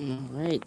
Alright.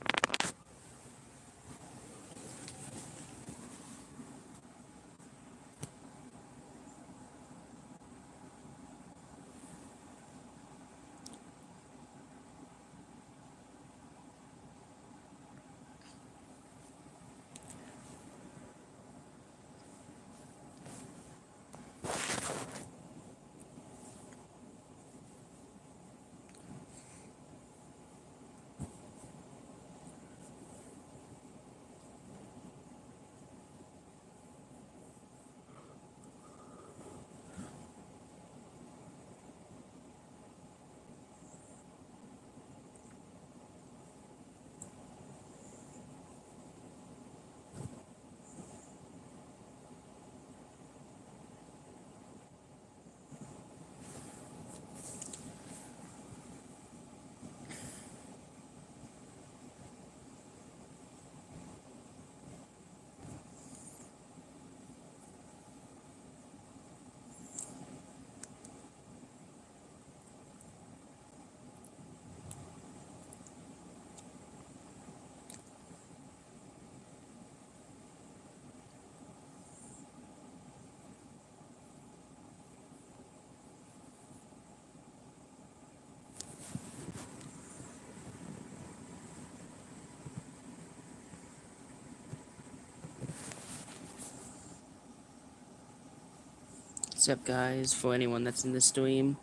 What's up, guys? For anyone that's in the stream,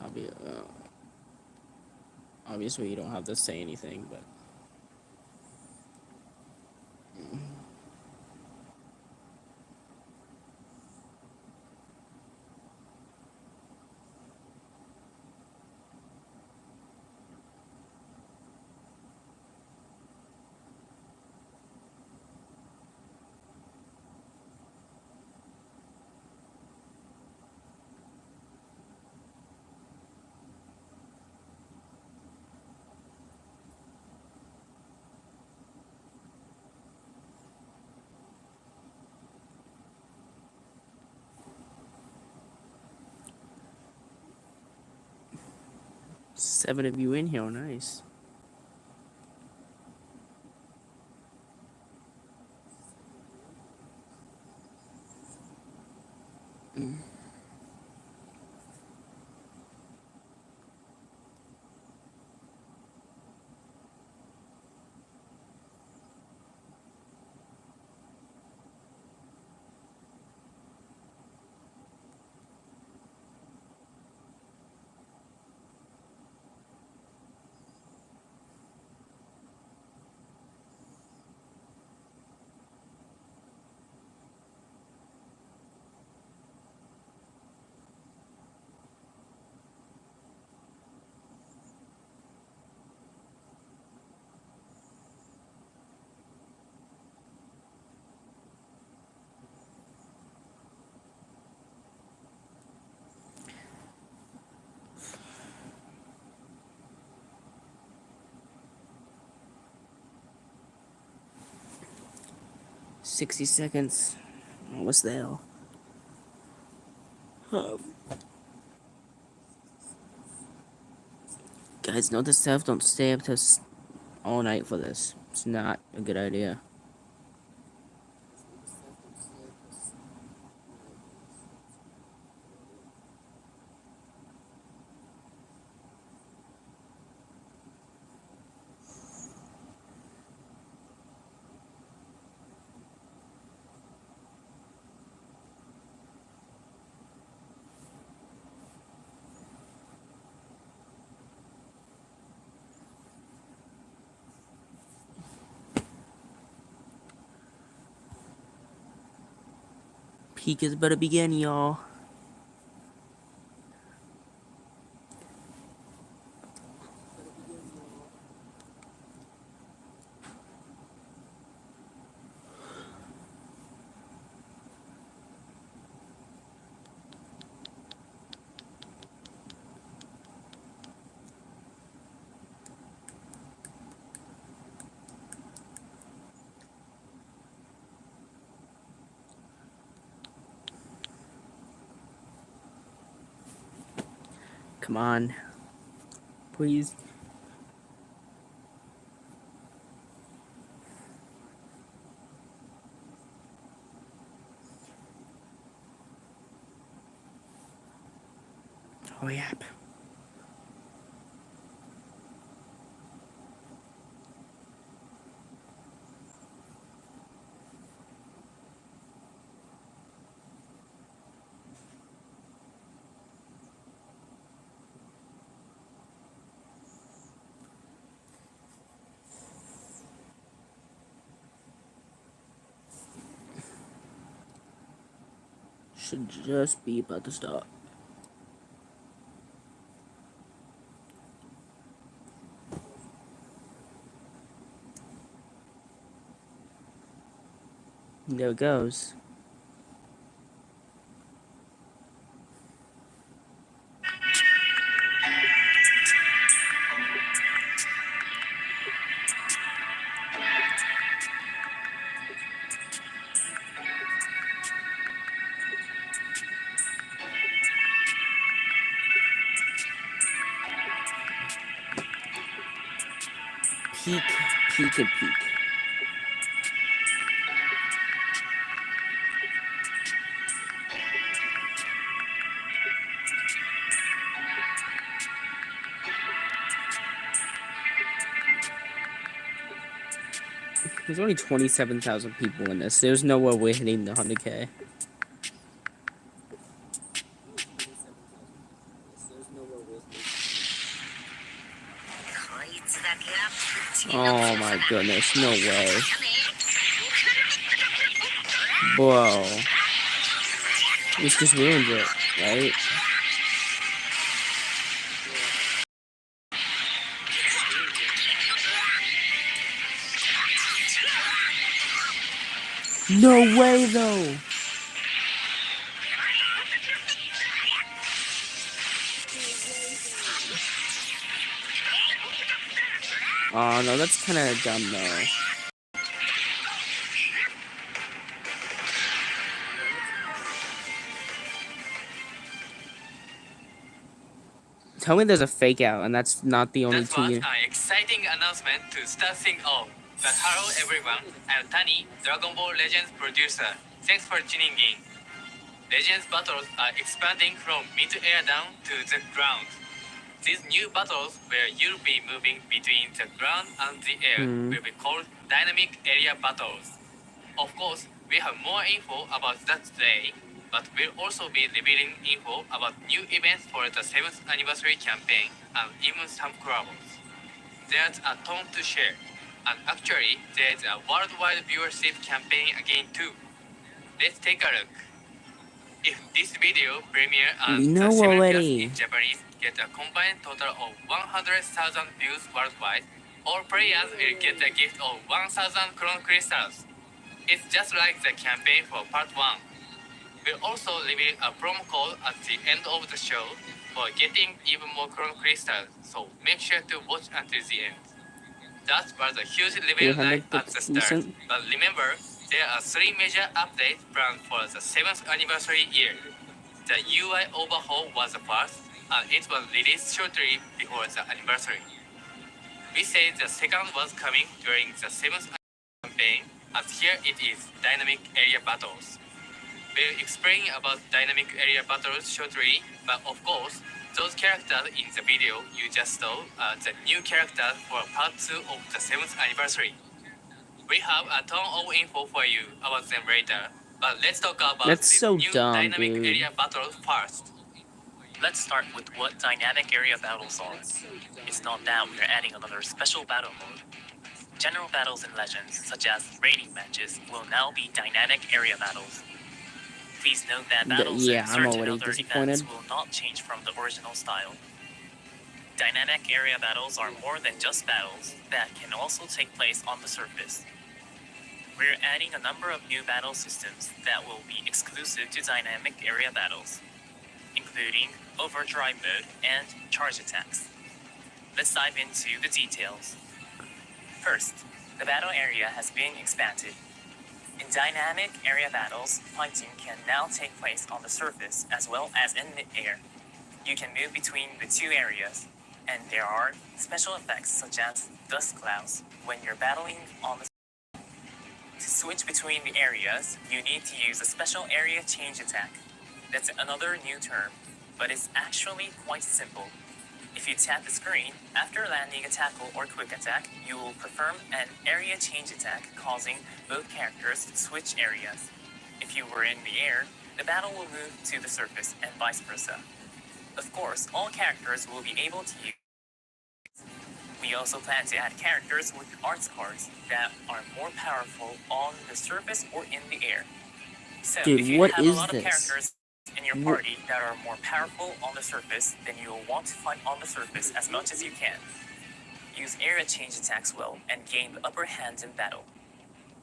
I'll be obviously you don't have to say anything, but 7 of you in here, nice. $60. What's the hell? Guys, note to self, don't stay up till all night for this. It's not a good idea. Peak is about to begin, y'all. Come on. Please. Oh, yep. Should just be about to start. There it goes. Peak, peak, and peak. There's only 27,000 people in this. There's no way we're hitting the 100K. Oh my goodness, no way. Bro. This just ruins it, right? No way, though. Oh, no, that's kind of dumb, though. Tell me there's a fake out, and that's not the only two. That's an exciting announcement to start things off. But hello everyone, I'm Tani, Dragon Ball Legends producer. Thanks for tuning in. Legends battles are expanding from mid-air down to the ground. These new battles, where you'll be moving between the ground and the air, will be called dynamic area battles. Of course, we have more info about that today, but we'll also be revealing info about new events for the 7th anniversary campaign and even some collabs. There's a ton to share, and actually, there's a worldwide viewership campaign again too. Let's take a look. If this video premiere and the simulcast in Japanese get a combined total of 100,000 views worldwide, all players will get a gift of 1,000 Chrome Crystals. It's just like the campaign for part 1. We'll also reveal a promo code at the end of the show for getting even more Chrome Crystals, so make sure to watch until the end. That was a huge reveal night at the start, but remember, there are 3 major updates planned for the 7th anniversary year. The UI overhaul was the first, and it was released shortly before the anniversary. We said the second was coming during the 7th campaign, as here it is, Dynamic Area Battles. We'll explain about Dynamic Area Battles shortly, but of course, those characters in the video you just saw are the new characters for part 2 of the 7th anniversary. We have a ton of info for you about them later, but let's talk about this new Dynamic Area Battles first. Let's start with what Dynamic Area Battles are. It's not that we're adding another special battle mode. General battles in Legends, such as raiding matches, will now be Dynamic Area Battles. Please note that battles and certain other events will not change from the original style. Dynamic Area Battles are more than just battles that can also take place on the surface. We're adding a number of new battle systems that will be exclusive to Dynamic Area Battles, including Overdrive Mode and Charge Attacks. Let's dive into the details. First, the battle area has been expanded. In Dynamic Area Battles, fighting can now take place on the surface as well as in mid-air. You can move between the two areas, and there are special effects such as dust clouds when you're battling on the surface. To switch between the areas, you need to use a special area change attack. That's another new term. but it's actually quite simple. If you tap the screen, after landing a tackle or quick attack, you will perform an area change attack, causing both characters to switch areas. If you were in the air, the battle will move to the surface and vice versa. Of course, all characters will be able to use. We also plan to add characters with arts cards that are more powerful on the surface or in the air. So Dude, if you what have a is lot of this? characters in your party that are more powerful on the surface, then you will want to fight on the surface as much as you can. Use area change attacks well and gain the upper hand in battle.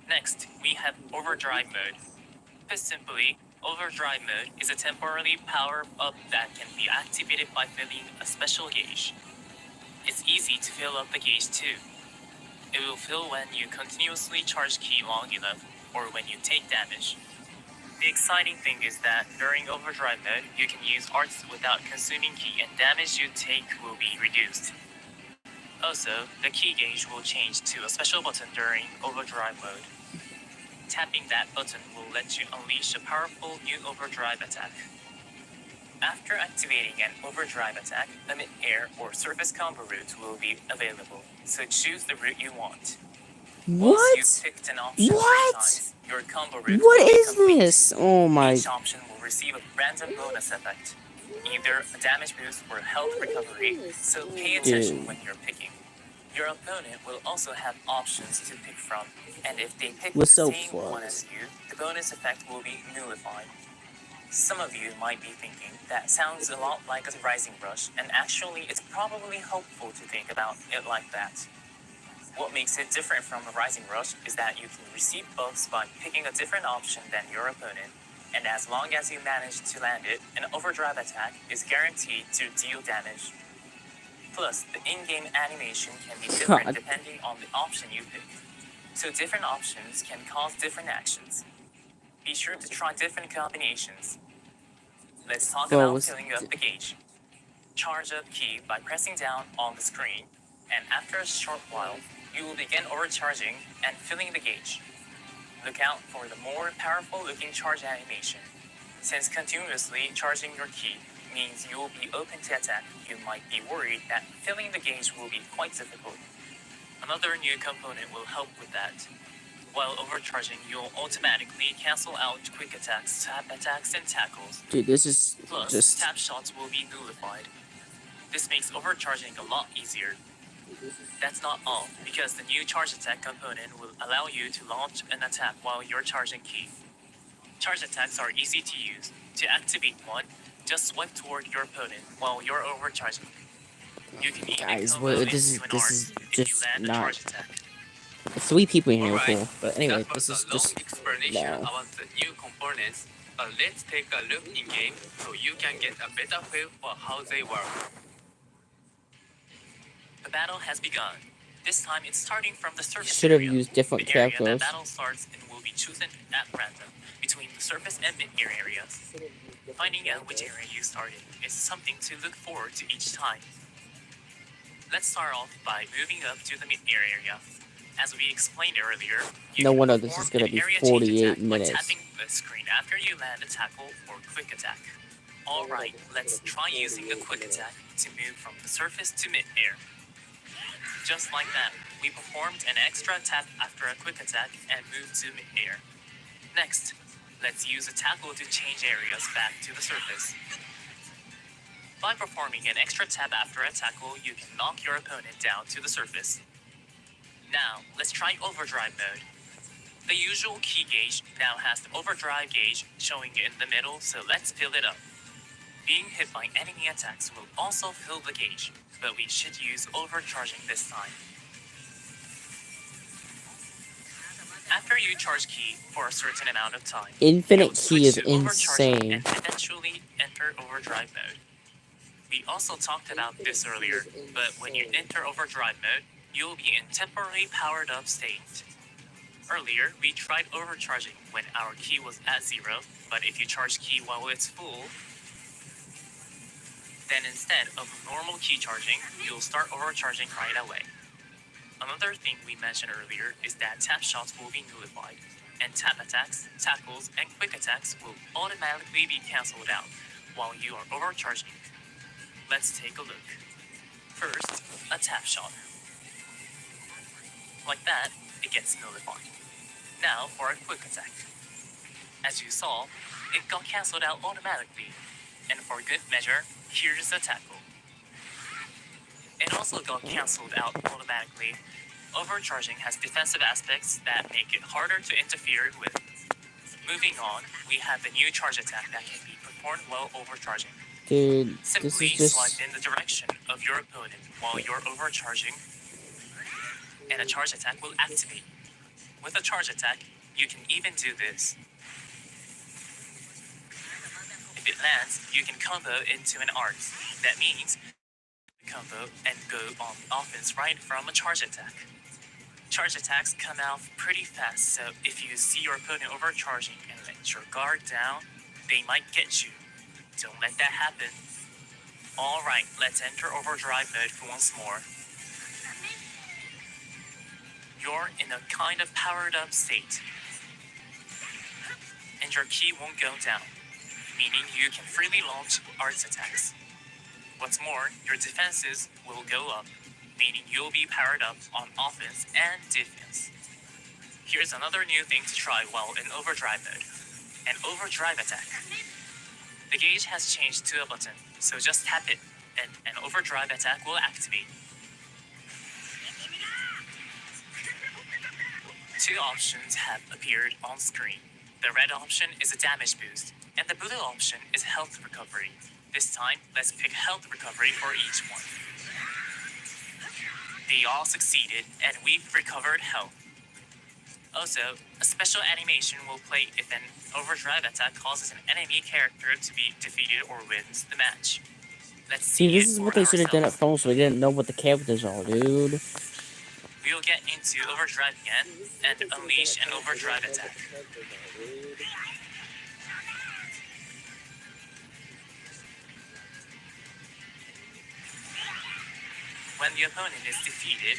Next, we have Overdrive mode. Put simply, Overdrive mode is a temporary power-up that can be activated by filling a special gauge. It's easy to fill up the gauge too. It will fill when you continuously charge ki long enough or when you take damage. The exciting thing is that during Overdrive mode, you can use arts without consuming ki and damage you take will be reduced. Also, the key gauge will change to a special button during Overdrive mode. Tapping that button will let you unleash a powerful new Overdrive attack. After activating an Overdrive attack, a mid-air or surface combo route will be available, so choose the route you want. Once What? you've picked an option 3 What? times, your combo route What will be is complete. this? Oh my. Each option will receive a random bonus effect, either a damage boost or health recovery, so pay attention Dude. when you're picking. Your opponent will also have options to pick from, and if they pick We're the so same one fucked. as you, the bonus effect will be nullified. Some of you might be thinking, that sounds a lot like a Rising Rush, and actually it's probably helpful to think about it like that. What makes it different from a Rising Rush is that you can receive buffs by picking a different option than your opponent, and as long as you manage to land it, an Overdrive attack is guaranteed to deal damage. Plus, the in-game animation can be different God. depending on the option you pick, so different options can cause different actions. Be sure to try different combinations. Let's talk Bro, about what's filling up the gauge. Charge up key by pressing down on the screen, and after a short while, you will begin overcharging and filling the gauge. Look out for the more powerful looking charge animation. Since continuously charging your key means you will be open to attack, you might be worried that filling the gauge will be quite difficult. Another new component will help with that. While overcharging, you'll automatically cancel out quick attacks, tap attacks, and tackles. Dude, this is Plus, just. tap shots will be nullified. This makes overcharging a lot easier. That's not all, because the new charge attack component will allow you to launch an attack while you're charging ki. Charge attacks are easy to use. To activate one, just swipe toward your opponent while you're overcharging. You can even Guys, combo what, into this is an art if you just land a not. charge attack. 3 people in here are Alright, cool, but anyway, that this was is a long just. explanation No. about the new components, but let's take a look in game so you can get a better feel for how they work. The battle has begun. This time it's starting from the surface Should have area. used different The area that characters. battle starts and will be chosen at random between the surface and mid-air areas. Finding out which area you start in is something to look forward to each time. Let's start off by moving up to the mid-air area. As we explained earlier, you No can wonder this perform is gonna an be area change 48 attack by minutes. tapping the screen after you land a tackle or quick attack. Alright, let's try using a quick attack to move from the surface to mid-air. Just like that, we performed an extra tap after a quick attack and moved to mid-air. Next, let's use a tackle to change areas back to the surface. By performing an extra tap after a tackle, you can knock your opponent down to the surface. Now, let's try Overdrive mode. The usual key gauge now has the Overdrive gauge showing in the middle, so let's fill it up. Being hit by enemy attacks will also fill the gauge, but we should use overcharging this time. After you charge ki for a certain amount of time, Infinite you'll ki switch is to overcharging insane. and eventually enter overdrive mode. We also talked about this earlier, but when you enter overdrive mode, you'll be in temporarily powered up state. Earlier, we tried overcharging when our ki was at 0, but if you charge ki while it's full, then instead of normal ki charging, you'll start overcharging right away. Another thing we mentioned earlier is that tap shots will be nullified, and tap attacks, tackles, and quick attacks will automatically be cancelled out. while you are overcharging. Let's take a look. First, a tap shot. Like that, it gets notified. Now for a quick attack. As you saw, it got cancelled out automatically. And for good measure, here's a tackle. It also got cancelled out automatically. Overcharging has defensive aspects that make it harder to interfere with. Moving on, we have the new charge attack that can be performed while overcharging. Dude, Simply this is slide just... in the direction of your opponent while you're overcharging, and a charge attack will activate. With a charge attack, you can even do this. If it lands, you can combo into an art. That means combo and go on offense right from a charge attack. Charge attacks come out pretty fast, so if you see your opponent overcharging and let your guard down, they might get you. Don't let that happen. Alright, let's enter overdrive mode for once more. You're in a kind of powered up state, and your ki won't go down, meaning you can freely launch arts attacks. What's more, your defenses will go up, meaning you'll be powered up on offense and defense. Here's another new thing to try while in overdrive mode, an overdrive attack. The gauge has changed to a button, so just tap it, and an overdrive attack will activate. Two options have appeared on screen. The red option is a damage boost, and the blue option is health recovery. This time, let's pick health recovery for each one. They all succeeded, and we've recovered health. Also, a special animation will play if an overdrive attack causes an enemy character to be defeated or wins the match. Let's see. See, this is what they should have done at first, so we didn't know what the characters are, dude. We'll get into overdrive again and unleash an overdrive attack. When the opponent is defeated,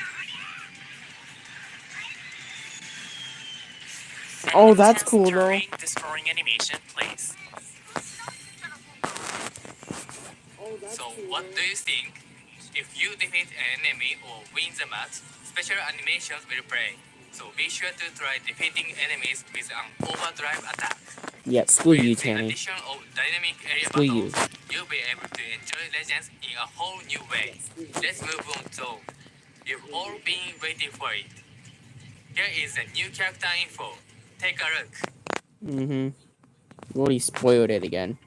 Oh, that's cool, though. Destroying animation plays. So what do you think? If you defeat an enemy or win the match, special animations will play. So be sure to try defeating enemies with an overdrive attack. Yeah, screw you, With the Tanny. addition of dynamic area Screw you. battles, you'll be able to enjoy Legends in a whole new way. Let's move on though. You've all been waiting for it. Here is the new character info. Take a look. Mm-hmm. Already spoiled it again.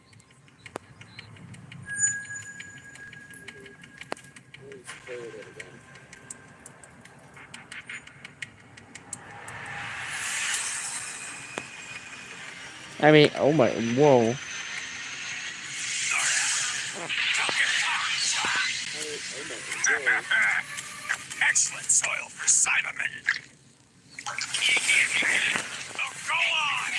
I mean, oh my, whoa. Excellent soil for Cybermen. Oh, go on!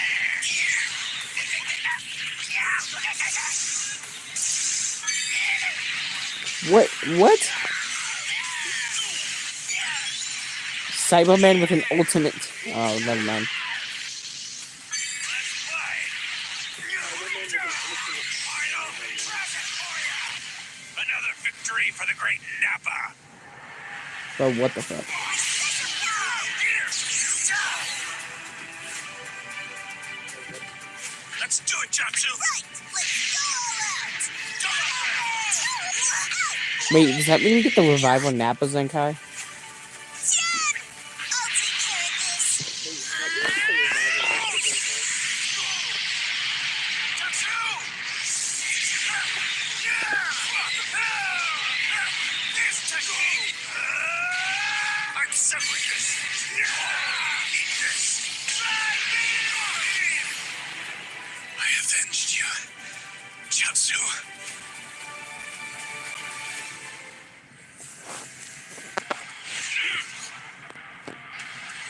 What? Cyberman with an ultimate. Oh, never mind. Another victory for the great Nappa. But what the fuck? Let's do it, Jatsu. Wait, does that mean we get the revival on Nappa Zenkai? I avenged you, Jatsu.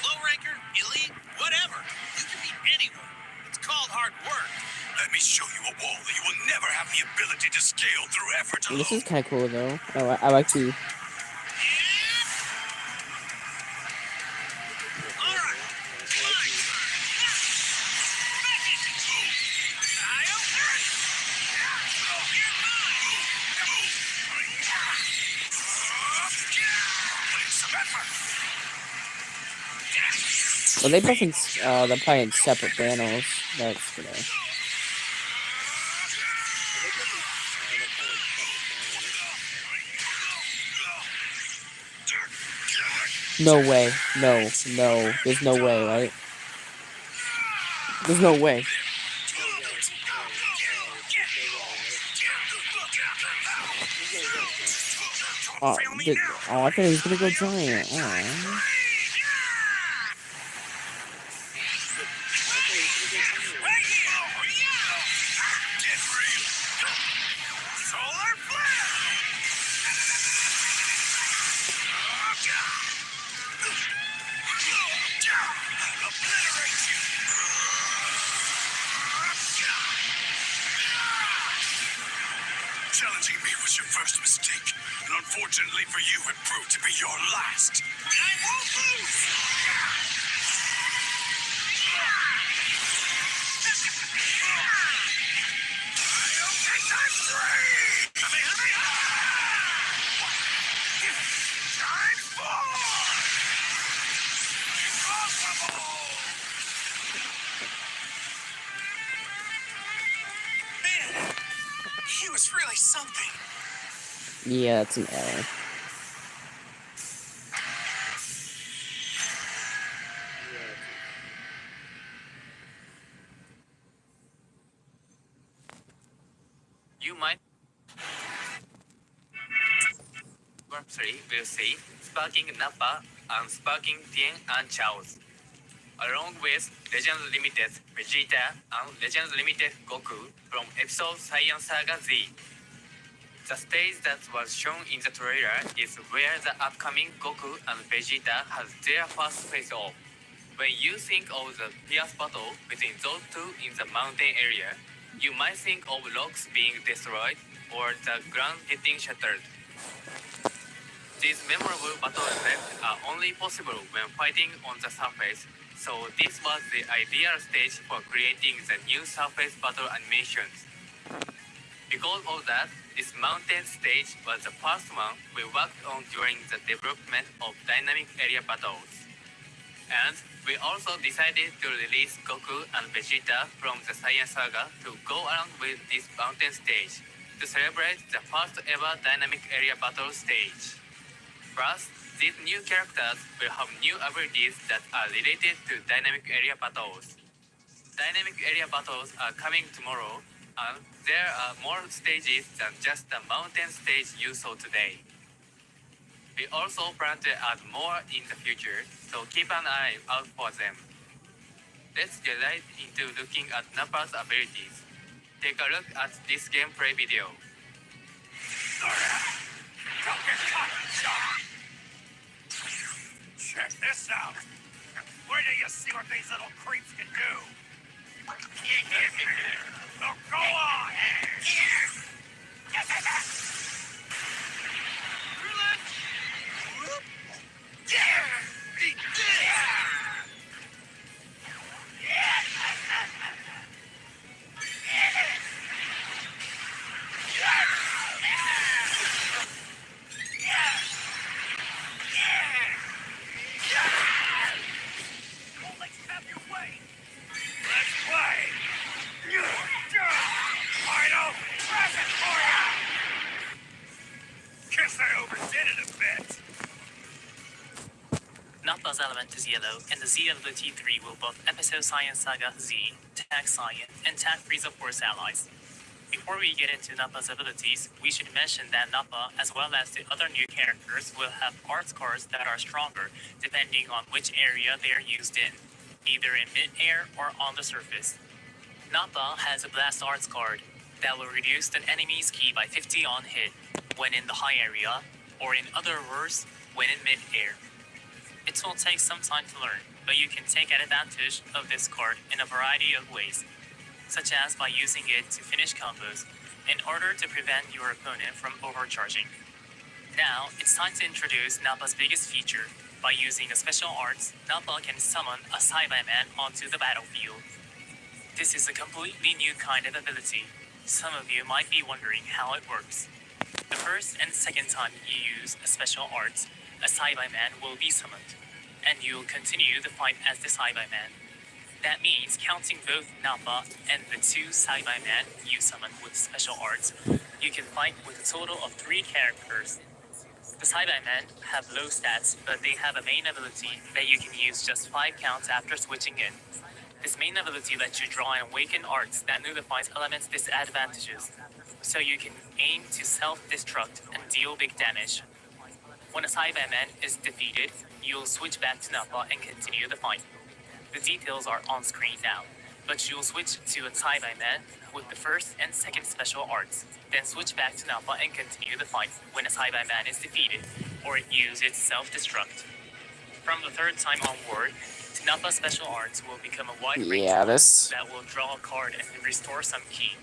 Low ranker, elite, whatever. You can be anyone. It's called hard work. Let me show you a wall that you will never have the ability to scale through effort alone. This is kind of cool, though. I like the... Well, they both they're playing separate battles. That's gonna. No way. No. There's no way, right? There's no way. Oh, I thought he was gonna go giant. Oh. Challenging me was your first mistake, and unfortunately for you, it proved to be your last. I won't lose! Time 3! Time 4! Impossible! Man, he was really something. Yeah, it's an error. You might. Part 3 will see Sparking Nappa and Sparking Tien and Chaos, along with Legends Limited Vegeta and Legends Limited Goku from episode Saiyan Saga Z. The stage that was shown in the trailer is where the upcoming Goku and Vegeta has their first face-off. When you think of the fierce battle between those two in the mountain area, you might think of rocks being destroyed or the ground getting shattered. These memorable battle effects are only possible when fighting on the surface, so this was the ideal stage for creating the new surface battle animations. Because of that, this mountain stage was the first one we worked on during the development of dynamic area battles. And we also decided to release Goku and Vegeta from the Saiyan Saga to go along with this mountain stage to celebrate the first ever dynamic area battle stage. Plus, these new characters will have new abilities that are related to dynamic area battles. Dynamic area battles are coming tomorrow, and there are more stages than just the mountain stage you saw today. We also plan to add more in the future, so keep an eye out for them. Let's get right into looking at Nappa's abilities. Take a look at this gameplay video. Check this out. Where do you see what these little creeps can do? So go on. Let's play. Final present for ya. Guess I overdid it a bit. Nappa's element is yellow, and the Z ability 3 will buff Episode Saiyan Saga Z, Tag Saiyan, and Tag Frieza Force allies. Before we get into Nappa's abilities, we should mention that Nappa, as well as the other new characters, will have arts cards that are stronger depending on which area they are used in, either in mid-air or on the surface. Nappa has a Blast Arts card that will reduce an enemy's ki by 50 on hit when in the high area, or in other words, when in mid-air. It will take some time to learn, but you can take advantage of this card in a variety of ways, such as by using it to finish combos in order to prevent your opponent from overcharging. Now, it's time to introduce Nappa's biggest feature. By using a special arts, Nappa can summon a Cyberman onto the battlefield. This is a completely new kind of ability. Some of you might be wondering how it works. The first and second time you use a special arts, a Saibai-man will be summoned, and you'll continue the fight as the Saibai-man. That means counting both Nappa and the 2 Saibai-man you summoned with special arts, you can fight with a total of 3 characters. The Saibai-men have low stats, but they have a main ability that you can use just 5 counts after switching in. This main ability lets you draw and awaken arts that nullifies elements' disadvantages, so you can aim to self-destruct and deal big damage. When a Saibai-man is defeated, you'll switch back to Nappa and continue the fight. The details are on screen now, but you'll switch to a Saibai-man with the first and second special arts, then switch back to Nappa and continue the fight when a Saibai-man is defeated, or use its self-destruct. From the third time onward, Nappa special arts will become a wide range that will draw a card and restore some ki.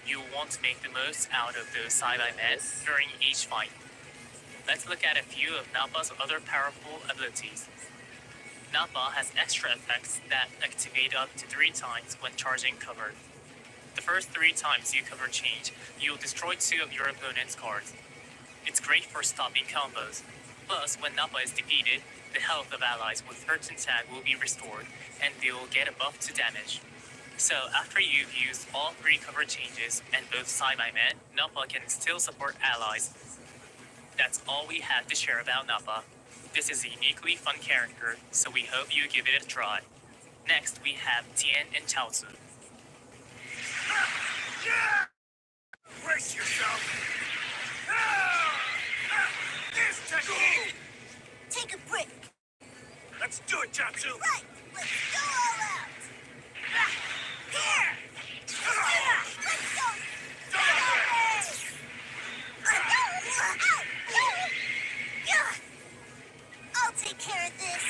You will want to make the most out of those Saibai-men during each fight. Let's look at a few of Nappa's other powerful abilities. Nappa has extra effects that activate up to 3 times when charging cover. The first 3 times you cover change, you'll destroy 2 of your opponent's cards. It's great for stopping combos. Plus, when Nappa is defeated, the health of allies with certain tag will be restored, and they will get a buff to damage. So, after you've used all 3 cover changes and both Saibai-man, Nappa can still support allies. That's all we had to share about Nappa. This is a uniquely fun character, so we hope you give it a try. Next, we have Tien and Chaozu. Brace yourself. This technique. Take a break. Let's do it, Jatsu. Right, let's go all out. Here. Let's go. I'll take care of this.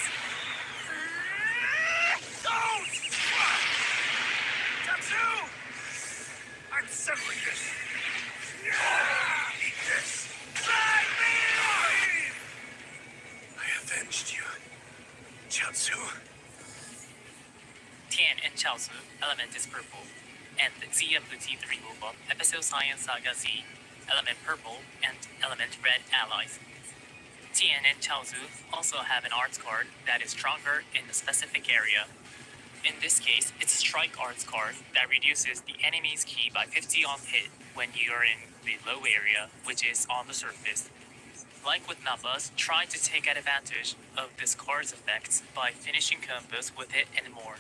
Don't! Jatsu! I'm settling this. Eat this. Drive me! I avenged you, Jatsu. Tien and Chaozu, element is purple, and the Z ability 3 will buff Episode Science Saga Z, element purple, and element red allies. Tien and Chaozu also have an arts card that is stronger in a specific area. In this case, it's a strike arts card that reduces the enemy's ki by 50 on hit when you're in the low area, which is on the surface. Like with Nappa's, try to take advantage of this card's effects by finishing combos with it and more.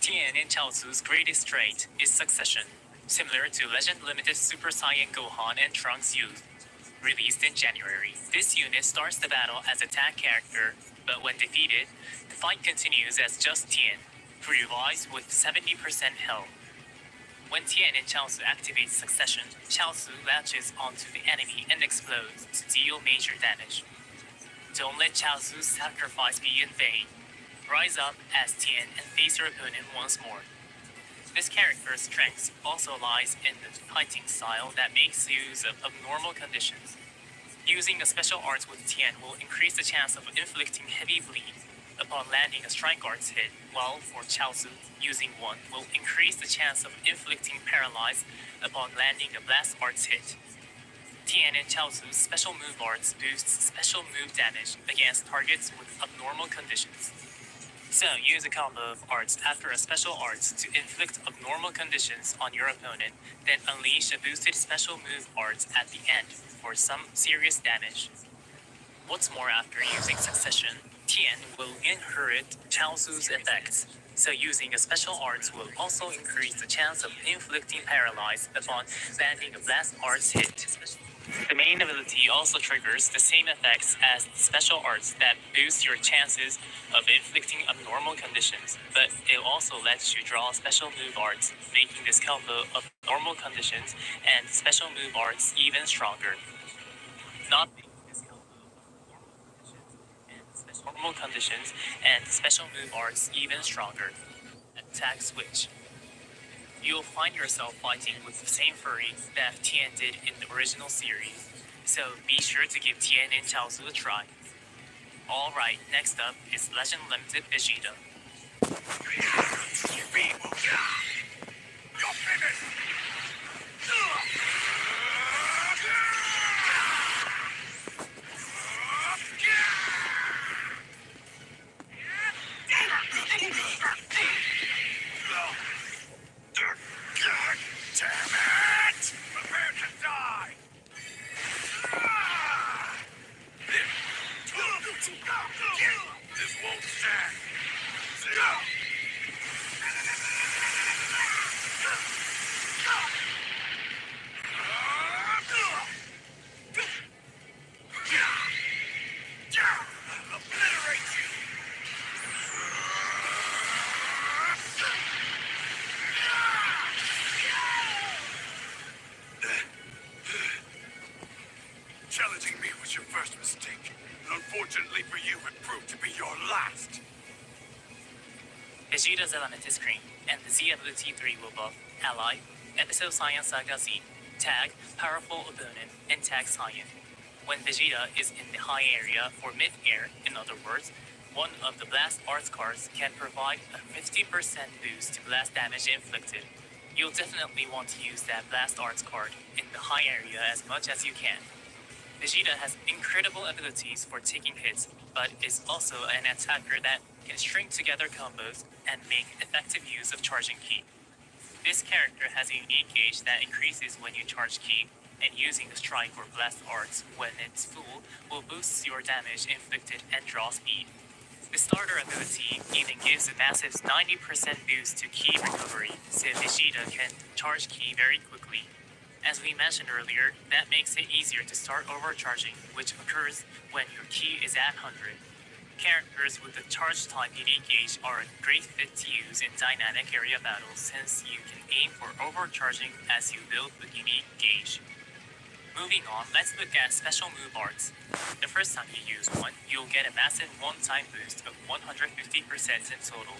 Tien and Chaozu's greatest trait is Succession, similar to Legend Limited Super Saiyan Gohan and Trunks Youth. Released in January, this unit starts the battle as a tag character, but when defeated, the fight continues as just Tien, who revives with 70% health. When Tien and Chaozu activate Succession, Chaozu latches onto the enemy and explodes to deal major damage. Don't let Chaozu's sacrifice be in vain. Rise up as Tien and face your opponent once more. This character's strength also lies in the fighting style that makes use of abnormal conditions. Using a special arts with Tien will increase the chance of inflicting heavy bleed upon landing a strike arts hit, while for Chaozu, using one will increase the chance of inflicting paralyze upon landing a blast arts hit. Tien and Chaozu's special move arts boosts special move damage against targets with abnormal conditions. So, use a combo of arts after a special arts to inflict abnormal conditions on your opponent, then unleash a boosted special move arts at the end for some serious damage. What's more, after using Succession, Tien will inherit Chaozu's effects, so using a special arts will also increase the chance of inflicting paralyze upon landing a blast arts hit. The main ability also triggers the same effects as the special arts that boost your chances of inflicting abnormal conditions, but it also lets you draw special move arts, making this combo of normal conditions and special move arts even stronger. Not making this combo of normal conditions and special move arts even stronger. Attack switch. You'll find yourself fighting with the same furry that Tien did in the original series, so be sure to give Tien and Chaozu a try. Alright, next up is Legend Limited Vegeta. You're finished! Defeating me was your first mistake. And unfortunately for you, it proved to be your last. Vegeta's element is green, and the Z ability 3 will buff Ally, Episode Science Saga Z, Tag, Powerful Opponent, and Tag Science. When Vegeta is in the high area or mid-air, in other words, one of the Blast Arts cards can provide a 50% boost to blast damage inflicted. You'll definitely want to use that Blast Arts card in the high area as much as you can. Vegeta has incredible abilities for taking hits, but is also an attacker that can string together combos and make effective use of charging ki. This character has a unique gauge that increases when you charge ki, and using the strike or blast arts when it's full will boost your damage inflicted and draw speed. The starter ability even gives a massive 90% boost to ki recovery, so Vegeta can charge ki very quickly. As we mentioned earlier, that makes it easier to start overcharging, which occurs when your ki is at 100. Characters with the charge type unique gauge are a great fit to use in dynamic area battles since you can aim for overcharging as you build the unique gauge. Moving on, let's look at special move arts. The first time you use one, you'll get a massive one-time boost of 150% in total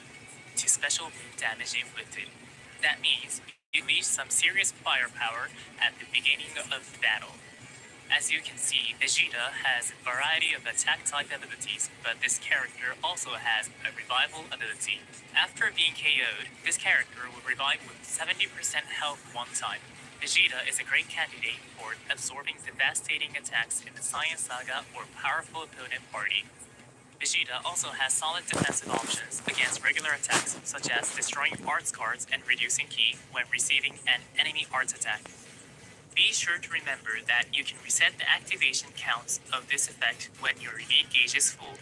to special move damage inflicted. That means you unleash some serious firepower at the beginning of the battle. As you can see, Vegeta has a variety of attack type abilities, but this character also has a revival ability. After being KO'd, this character will revive with 70% health one time. Vegeta is a great candidate for absorbing devastating attacks in the Science Saga or Powerful Opponent party. Vegeta also has solid defensive options against regular attacks, such as destroying arts cards and reducing ki when receiving an enemy arts attack. Be sure to remember that you can reset the activation counts of this effect when your unique gauge is full.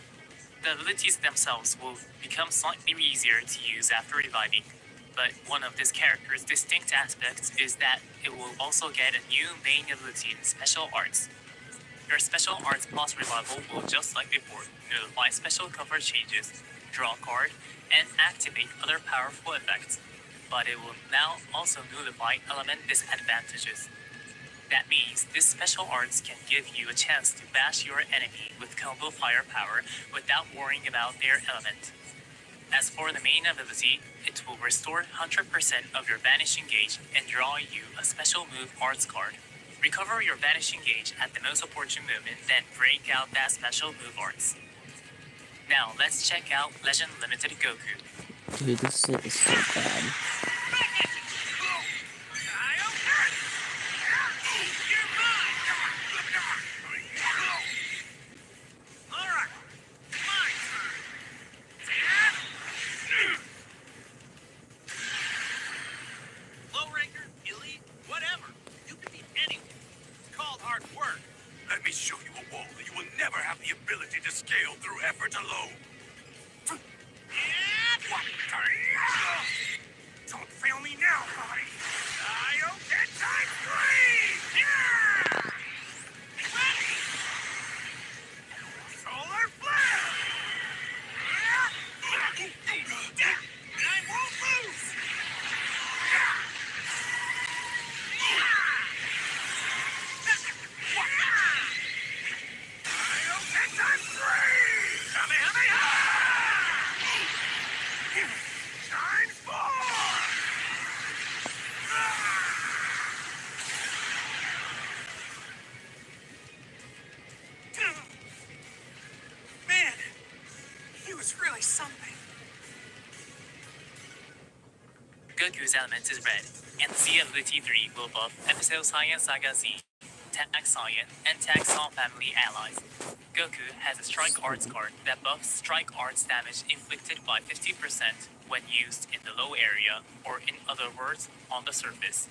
The abilities themselves will become slightly easier to use after reviving, but one of this character's distinct aspects is that it will also get a new main ability in special arts. Your special arts boss revival will, just like before, notify special cover changes, draw a card, and activate other powerful effects, but it will now also nullify element disadvantages. That means this special arts can give you a chance to bash your enemy with combo firepower without worrying about their element. As for the main ability, it will restore 100% of your vanishing gauge and draw you a special move arts card. Recover your vanishing gauge at the most opportune moment, then break out that special move arts. Now let's check out Legend Limited Goku. Dude, this shit is so bad. Let me show you a wall that you will never have the ability to scale through effort alone. Don't fail me now, buddy. Kaioken time 3! Ready! Solar flare! And I won't lose! Kaioken time 3! Kamehameha! Shine 4! Man, he was really something. Goku's element is red, and Z ability 3 will buff Episode Science Saga Z, Tag Science, and Tag Song family allies. Goku has a Strike Arts card that buffs Strike Arts damage inflicted by 50% when used in the low area, or in other words, on the surface.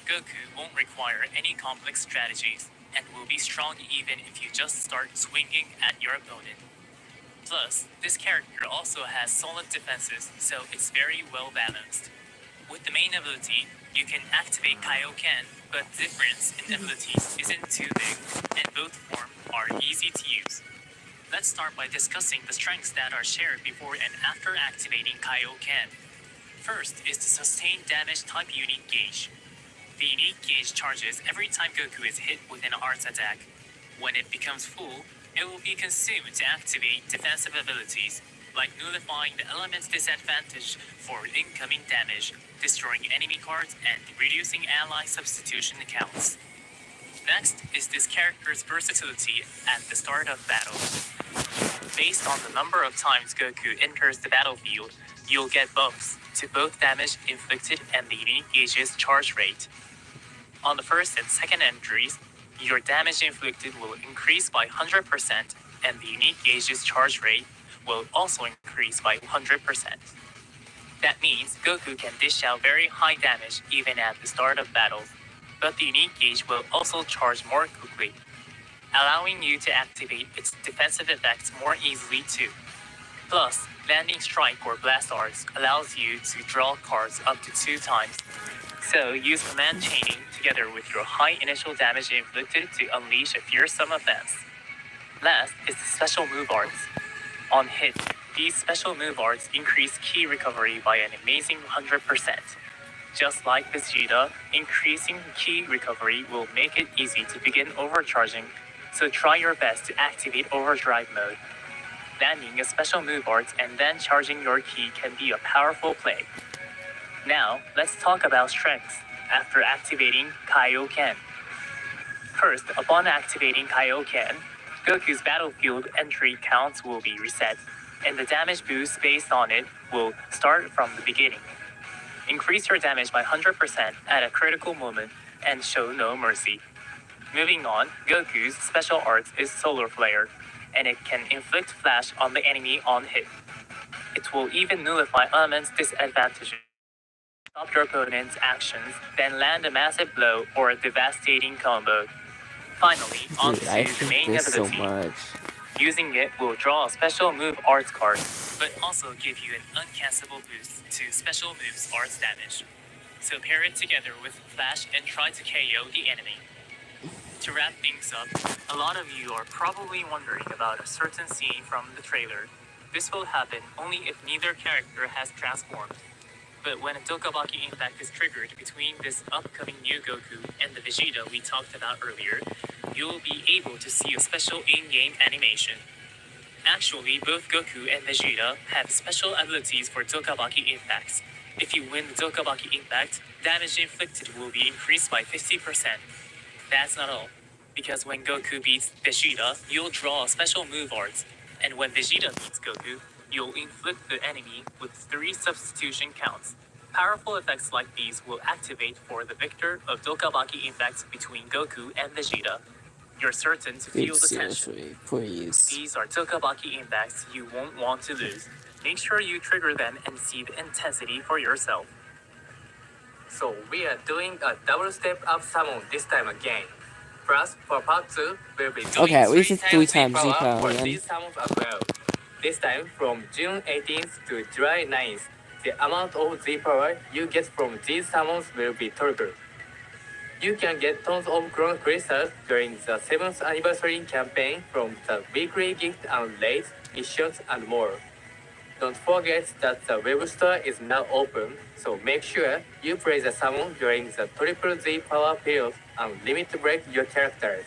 Goku won't require any complex strategies, and will be strong even if you just start swinging at your opponent. Plus, this character also has solid defenses, so it's very well balanced. With the main ability, you can activate Kaioken, but the difference in abilities isn't too big, and both forms are easy to use. Let's start by discussing the strengths that are shared before and after activating Kaioken. First is the sustained damage type unique gauge. The unique gauge charges every time Goku is hit with an arts attack. When it becomes full, it will be consumed to activate defensive abilities, like nullifying the element's disadvantage for incoming damage, destroying enemy cards, and reducing ally substitution counts. Next is this character's versatility at the start of battle. Based on the number of times Goku enters the battlefield, you'll get buffs to both damage inflicted and the unique gauge's charge rate. On the first and second entries, your damage inflicted will increase by 100%, and the unique gauge's charge rate will also increase by 100%. That means Goku can dish out very high damage even at the start of battle, but the unique gauge will also charge more quickly, allowing you to activate its defensive effects more easily too. Plus, landing strike or blast arts allows you to draw cards up to 2 times. So use command chaining together with your high initial damage inflicted to unleash a fearsome offense. Last is the special move arts. On hit, these special move arts increase ki recovery by an amazing 100%. Just like Vegeta, increasing ki recovery will make it easy to begin overcharging, so try your best to activate overdrive mode. Landing a special move art and then charging your ki can be a powerful play. Now, let's talk about strengths after activating Kaioken. First, upon activating Kaioken, Goku's battlefield entry counts will be reset, and the damage boost based on it will start from the beginning. Increase your damage by 100% at a critical moment and show no mercy. Moving on, Goku's special art is Solar Flare, and it can inflict flash on the enemy on hit. It will even nullify element's disadvantages. Stop your opponent's actions, then land a massive blow or a devastating combo. Finally, on Dude, I to the hate main this so ability. much. Using it will draw a special move arts card, but also give you an uncancelable boost to special moves arts damage. So pair it together with Flash and try to KO the enemy. To wrap things up, a lot of you are probably wondering about a certain scene from the trailer. This will happen only if neither character has transformed. But when a Dokabaki impact is triggered between this upcoming new Goku and the Vegeta we talked about earlier, you'll be able to see a special in-game animation. Actually, both Goku and Vegeta have special abilities for Dokabaki impacts. If you win the Dokabaki impact, damage inflicted will be increased by 50%. That's not all, because when Goku beats Vegeta, you'll draw a special move art, and when Vegeta beats Goku, you'll inflict the enemy with 3 substitution counts. Powerful effects like these will activate for the victor of Dokabaki impacts between Goku and Vegeta. You're certain to feel Dude, the tension. seriously, please. These are Dokabaki impacts you won't want to lose. Make sure you trigger them and see the intensity for yourself. So we are doing a double step up summon this time again. Plus, for part 2, we'll be doing Okay, at least it's 3 times Z Z power for again. these summons as well. This time from June 18th to July 9th, the amount of Z power you get from these summons will be tripled. You can get tons of Chrono Crystals during the 7th anniversary campaign from the weekly gift and raid, missions and more. Don't forget that the web store is now open, so make sure you play the summon during the Triple Z power period and limit break your characters.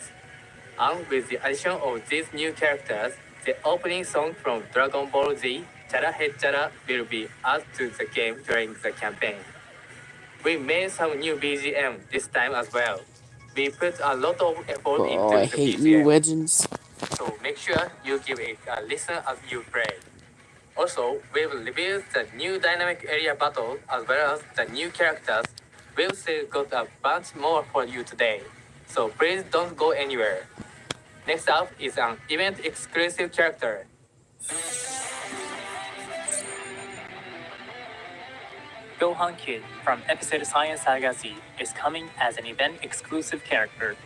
And with the addition of these new characters, the opening song from Dragon Ball Z, Chara He Chara, will be added to the game during the campaign. We made some new BGM this time as well. We put a lot of effort Oh, into I the hate BGM, you, Legends. so make sure you give it a listen as you play. Also, we will reveal the new dynamic area battle as well as the new characters. We'll still got a bunch more for you today, so please don't go anywhere. Next up is an event exclusive character. Gohan Kid from episode Science Saga Z is coming as an event-exclusive character.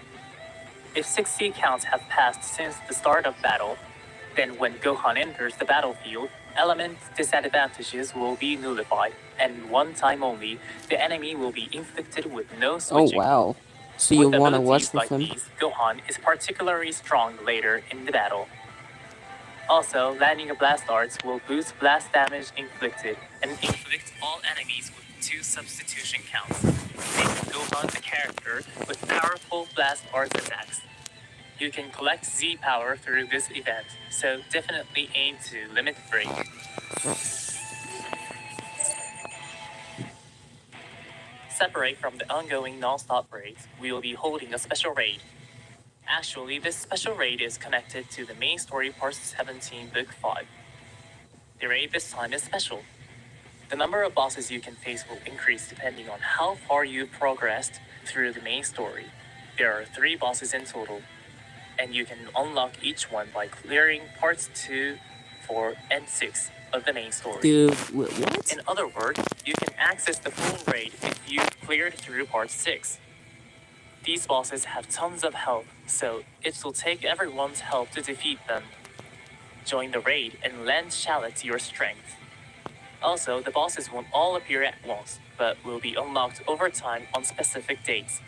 If 60 counts have passed since the start of battle, then when Gohan enters the battlefield, element disadvantages will be nullified, and one time only, the enemy will be inflicted with no Oh, switching. wow. So you With want to watch abilities with like him? these, Gohan is particularly strong later in the battle. Also, landing a blast arts will boost blast damage inflicted and inflict all enemies with 2 substitution counts, making Gohan a character with powerful blast arts attacks. You can collect Z power through this event, so definitely aim to limit break. Separate from the ongoing non-stop raids, we will be holding a special raid. Actually, this special raid is connected to the main story part 17, book 5. The raid this time is special. The number of bosses you can face will increase depending on how far you've progressed through the main story. There are 3 bosses in total, and you can unlock each one by clearing parts 2, 4, and 6 of the main story. Dude, what? In other words, you can access the full raid if you've cleared through part 6. These bosses have tons of health, so it will take everyone's help to defeat them. Join the raid and lend Shallot to your strength. Also, the bosses won't all appear at once, but will be unlocked over time on specific dates.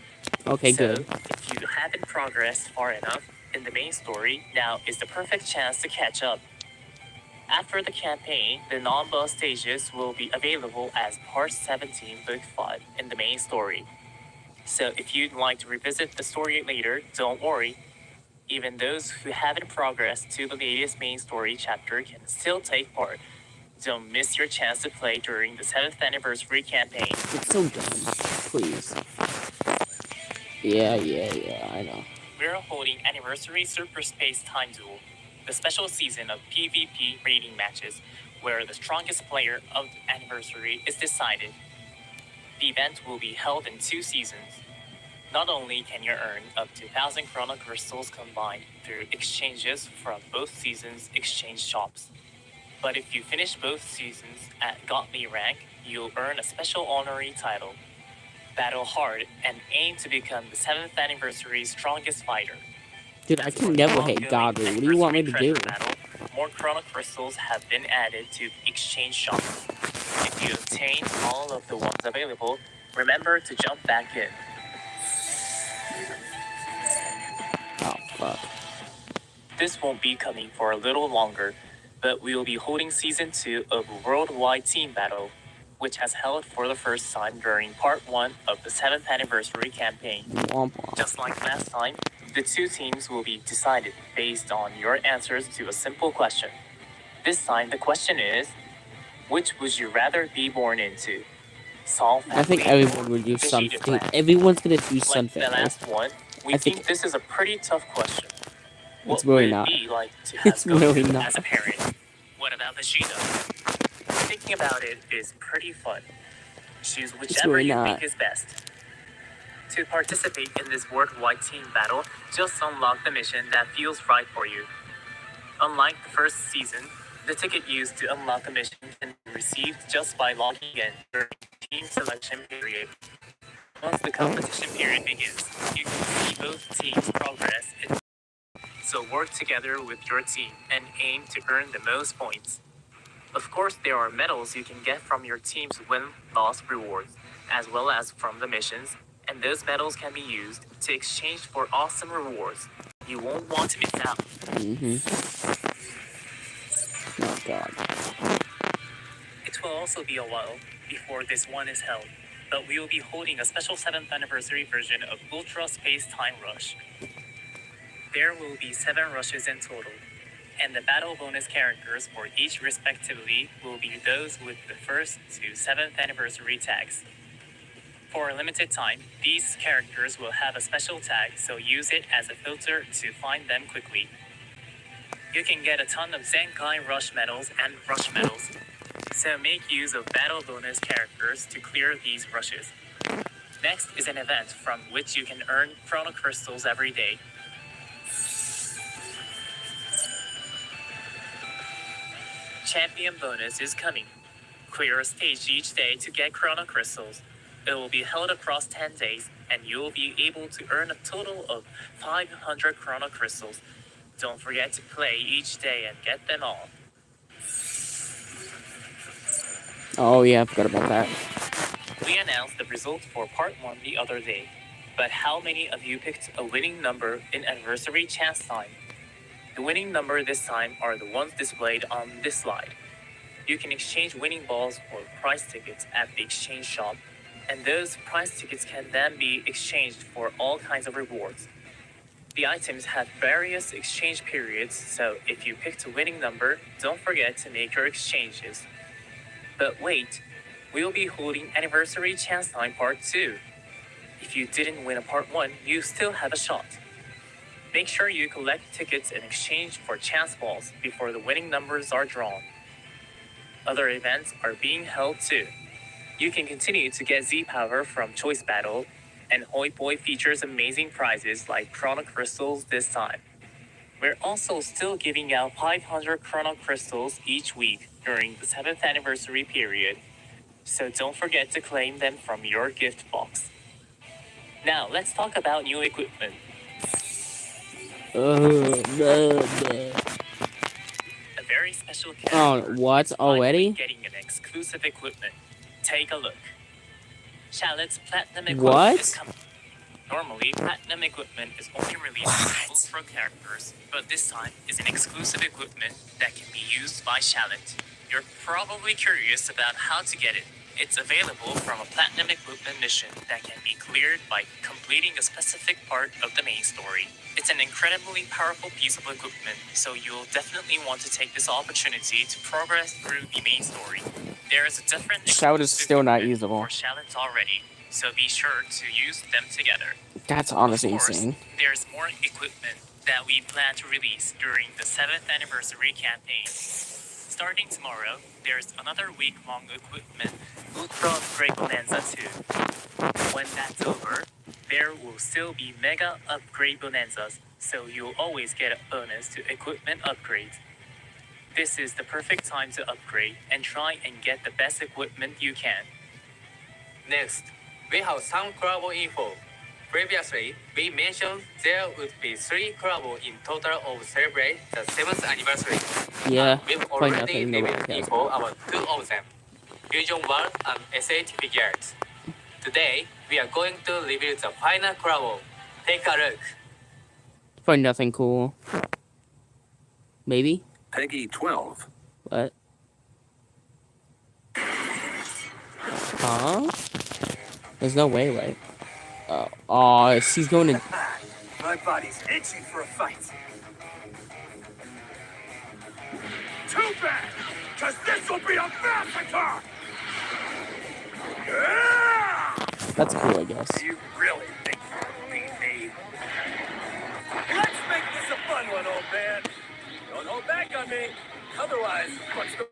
Okay, So, good. if you haven't progressed far enough in the main story, now is the perfect chance to catch up. After the campaign, the non-boss stages will be available as Part 17, Book 5 in the main story. So if you'd like to revisit the story later, don't worry. Even those who haven't progressed to the latest main story chapter can still take part. Don't miss your chance to play during the 7th anniversary campaign. It's so dumb. Please. Yeah, I know. We're holding Anniversary Super Space Time Duel, the special season of PvP rating matches, where the strongest player of the anniversary is decided. The event will be held in 2 seasons. Not only can you earn up to 1,000 Chrono Crystals combined through exchanges from both seasons' exchange shops, but if you finish both seasons at Godly rank, you'll earn a special honorary title. Battle hard and aim to become the 7th anniversary's strongest fighter. Dude, I can never hit Godly. What do you want me to do? Battle, more Chrono Crystals have been added to the exchange shop. If you obtain all of the ones available, remember to jump back in. Oh, fuck. This won't be coming for a little longer, but we will be holding Season 2 of Worldwide Team Battle, which has held for the first time during Part 1 of the 7th Anniversary campaign. Womp womp. Just like last time, the 2 teams will be decided based on your answers to a simple question. This time the question is, which would you rather be born into? Sol I think family everyone would use or Sun. Vegeta Dude, clan? everyone's gonna choose Sun Like the family. last one, we I think- think this is a pretty tough question. What It's really would not. it be like to have It's really Goku not. as a parent? What about Vegeta? Thinking about it is pretty fun. Choose whichever really you not. think is best. To participate in this worldwide team battle, just unlock the mission that feels right for you. Unlike the first season, the ticket used to unlock a mission can be received just by logging in during the team selection period. Once the competition period begins, you can see both teams' progress. So work together with your team and aim to earn the most points. Of course, there are medals you can get from your team's win-loss rewards, as well as from the missions, and those medals can be used to exchange for awesome rewards. You won't want to miss out. Oh, God. It will also be a while before this one is held, but we will be holding a special 7th anniversary version of Ultra Space Time Rush. There will be 7 rushes in total, and the battle bonus characters for each respectively will be those with the 1st to 7th anniversary tags. For a limited time, these characters will have a special tag, so use it as a filter to find them quickly. You can get a ton of Zenkai Rush medals and Rush medals, so make use of battle bonus characters to clear these rushes. Next is an event from which you can earn Chrono Crystals every day. Champion bonus is coming. Clear a stage each day to get Chrono Crystals. It will be held across 10 days, and you will be able to earn a total of 500 Chrono Crystals. Don't forget to play each day and get them all. Oh, yeah, I forgot about that. We announced the results for Part 1 the other day, but how many of you picked a winning number in Anniversary Chance Time? The winning number this time are the ones displayed on this slide. You can exchange winning balls for prize tickets at the exchange shop, and those prize tickets can then be exchanged for all kinds of rewards. The items have various exchange periods, so if you picked a winning number, don't forget to make your exchanges. But wait, we'll be holding Anniversary Chance Time Part 2. If you didn't win a Part 1, you still have a shot. Make sure you collect tickets in exchange for chance balls before the winning numbers are drawn. Other events are being held too. You can continue to get Z-Power from Choice Battle, and Hoi Boy features amazing prizes like Chrono Crystals this time. We're also still giving out 500 Chrono Crystals each week during the 7th anniversary period, so don't forget to claim them from your gift box. Now, let's talk about new equipment. Bleh. A very special Oh, character what? is finally Already? getting an exclusive equipment. Take a look. Shallot's Platinum equipment What? is coming. Normally, Platinum equipment is only released for Ultra characters, but this time is an exclusive equipment that can be used by Shallot. You're probably curious about how to get it. It's available from a Platinum equipment mission that can be cleared by completing a specific part of the main story. It's an incredibly powerful piece of equipment, so you'll definitely want to take this opportunity to progress through the main story. There is a different Shout is exclusive still not equipment usable. for Shallot already, so be sure to use them together. That's honestly Of course, insane. there's more equipment that we plan to release during the 7th anniversary campaign. Starting tomorrow, there's another week-long equipment, Ultra Upgrade Bonanza 2. When that's over, there will still be Mega Upgrade Bonanzas, so you'll always get a bonus to equipment upgrades. This is the perfect time to upgrade and try and get the best equipment you can. Next, we have some collab info. Previously, we mentioned there would be 3 collabs in total of celebrate the 7th anniversary. Yeah, We've probably already nothing nobody revealed cares info about. about 2 of them, Fusion World and SH Figures. Today, we are going to reveal the final collab. Take a look. Probably nothing cool. Maybe? Peggy 12. What? Huh? There's no way, right? Oh, she's going to... My body's itching for a fight. Too bad, because this will be a massacre! Yeah! That's cool, I guess. You really think you can beat me? Let's make this a fun one, old man. Don't hold back on me. Otherwise, what's the...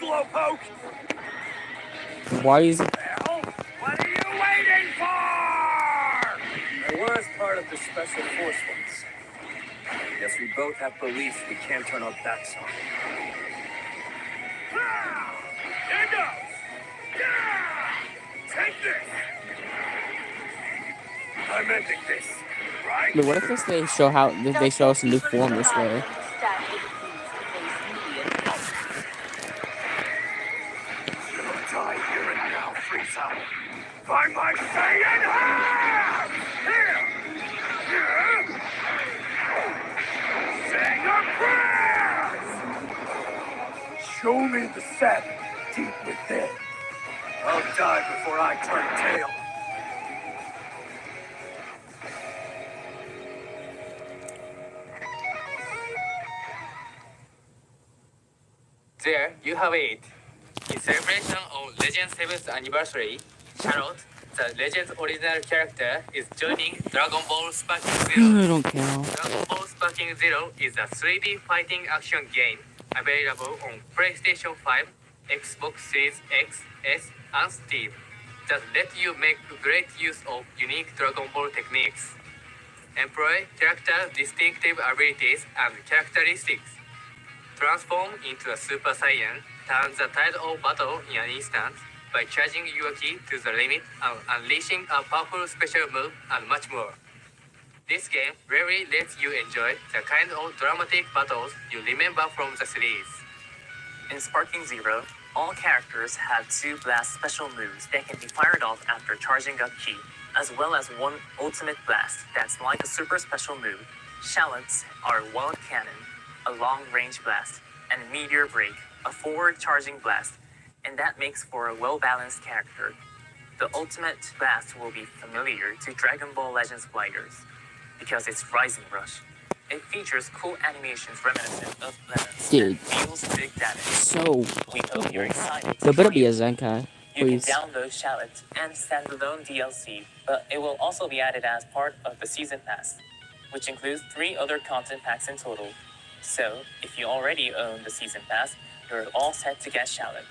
Slowpoke? Why is it... Well, what are you waiting for? I was part of the Special Force once. Guess we both have beliefs we can't turn our backs on. Here goes! Yeah! Take this! I'm ending this, right? But what if this they show how... They show us a new form this way? You'll die here and now, Frieza. By my Saiyan hand! Here! Here! Say your prayers! Show me the sadness deep within. I'll die before I turn tail. There you have it. In celebration of Legend's 7th anniversary, Charlotte, the Legend's original character, is joining Dragon Ball Sparking Zero. I don't care. Dragon Ball Sparking Zero is a 3D fighting action game available on PlayStation 5, Xbox Series X, S, and Steam that let you make great use of unique Dragon Ball techniques, employ character distinctive abilities and characteristics, transform into a Super Saiyan, turn the tide of battle in an instant by charging your ki to the limit and unleashing a powerful special move, and much more. This game really lets you enjoy the kind of dramatic battles you remember from the series. In Sparking Zero, all characters have 2 blast special moves that can be fired off after charging up ki, as well as 1 ultimate blast that's like a super special move. Shallot's are Wild Cannon, a long-range blast, and Meteor Break, a forward charging blast, and that makes for a well-balanced character. The ultimate blast will be familiar to Dragon Ball Legends players because it's Rising Rush. It features cool animations reminiscent of Lemons Dude. and feels big damage. So We hope you're excited to there better try be a it. Zenkai, You please. can download Shallot and standalone DLC, but it will also be added as part of the Season Pass, which includes 3 other content packs in total. So, if you already own the Season Pass, you're all set to get Shallot,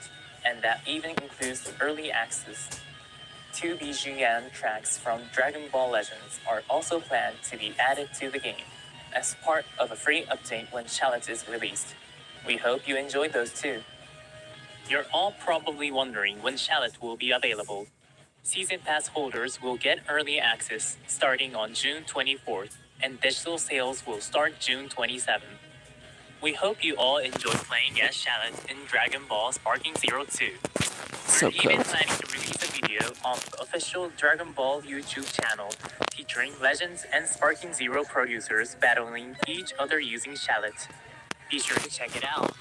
and that even includes early access. 2 BGM tracks from Dragon Ball Legends are also planned to be added to the game as part of a free update when Shallot is released. We hope you enjoyed those too. You're all probably wondering when Shallot will be available. Season Pass holders will get early access starting on June 24th, and digital sales will start June 27th. We hope you all enjoy playing as Shallot in Dragon Ball Sparking Zero 2. So We're even cool. planning to release a video on the official Dragon Ball YouTube channel featuring Legends and Sparking Zero producers battling each other using Shallot. Be sure to check it out.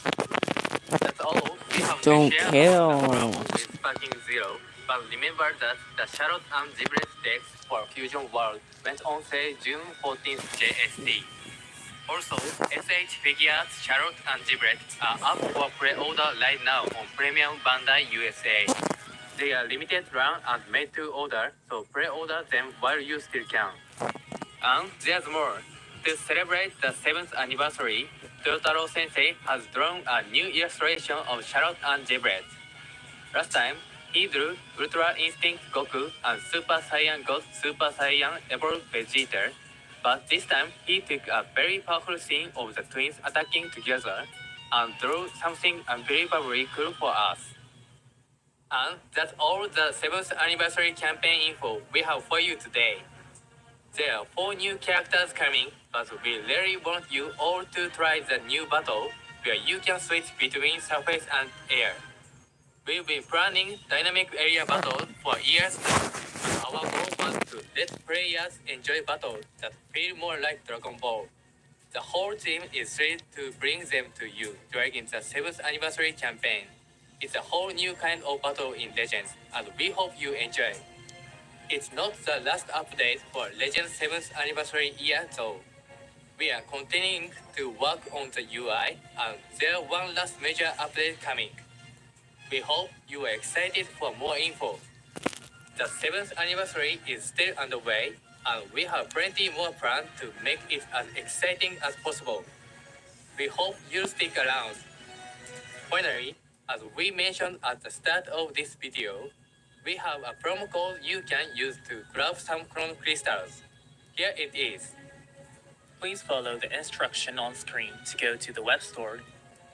That's all we have Don't to share kill. about the problem with Sparking Zero. But remember that the Charlotte and Giblet decks for Fusion World went on sale June 14th JST. Also, SH Figures Charlotte and Giblet are up for pre-order right now on Premium Bandai USA. They are limited run and made to order, so pre-order them while you still can. And there's more. To celebrate the 7th anniversary, Totaro Sensei has drawn a new illustration of Charlotte and Giblet. Last time, he drew Ultra Instinct Goku and Super Saiyan God Super Saiyan Evolved Vegeta, but this time he took a very powerful scene of the twins attacking together and drew something unbelievably cool for us. And that's all the 7th anniversary campaign info we have for you today. There are 4 new characters coming, but we really want you all to try the new battle, where you can switch between surface and air. We've been planning dynamic area battles for years now, and our goal was to let players enjoy battles that feel more like Dragon Ball. The whole team is thrilled to bring them to you during the 7th anniversary campaign. It's a whole new kind of battle in Legends, and we hope you enjoy. It's not the last update for Legends 7th anniversary year though. We are continuing to work on the UI, and there's one last major update coming. We hope you are excited for more info. The 7th anniversary is still underway, and we have plenty more planned to make it as exciting as possible. We hope you'll stick around. Finally, as we mentioned at the start of this video, we have a promo code you can use to grab some Chrono Crystals. Here it is. Please follow the instruction on screen to go to the web store,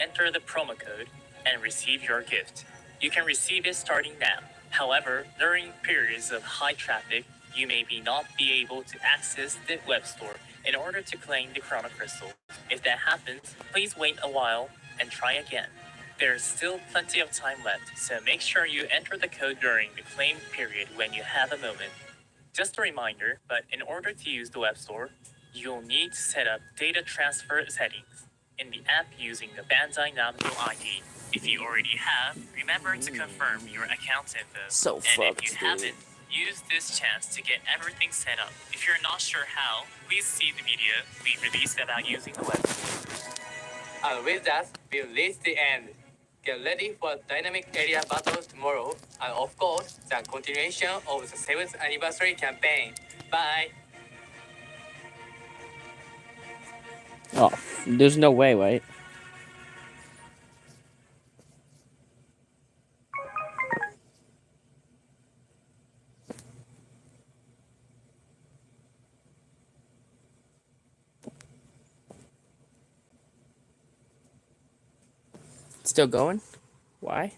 enter the promo code, and receive your gift. You can receive it starting now. However, during periods of high traffic, you may not be able to access the web store in order to claim the Chrono Crystal. If that happens, please wait a while and try again. There's still plenty of time left, so make sure you enter the code during the claim period when you have a moment. Just a reminder, but in order to use the web store, you'll need to set up data transfer settings in the app using the Bandai Namco ID. If you already have, remember to confirm your account info. So and fucked, if you dude. haven't, use this chance to get everything set up. If you're not sure how, please see the video we released about using the web store. And with that, we reach the end. Get ready for dynamic area battles tomorrow, and of course, the continuation of the 7th anniversary campaign. Bye! Oh, there's no way, right? Still going? Why?